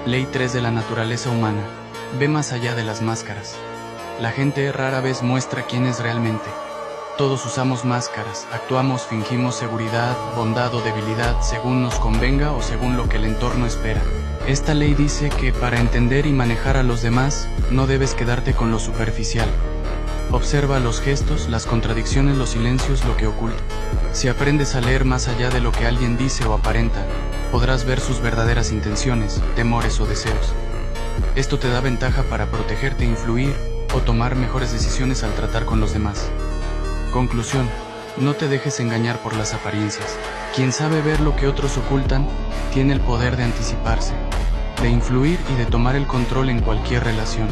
Ley 3 de la naturaleza humana. Ve más allá de las máscaras. La gente rara vez muestra quién es realmente. Todos usamos máscaras, actuamos, fingimos seguridad, bondad o debilidad según nos convenga o según lo que el entorno espera. Esta ley dice que para entender y manejar a los demás, no debes quedarte con lo superficial. Observa los gestos, las contradicciones, los silencios, lo que oculta. Si aprendes a leer más allá de lo que alguien dice o aparenta, podrás ver sus verdaderas intenciones, temores o deseos. Esto te da ventaja para protegerte, influir o tomar mejores decisiones al tratar con los demás. Conclusión: no te dejes engañar por las apariencias. Quien sabe ver lo que otros ocultan, tiene el poder de anticiparse, de influir y de tomar el control en cualquier relación.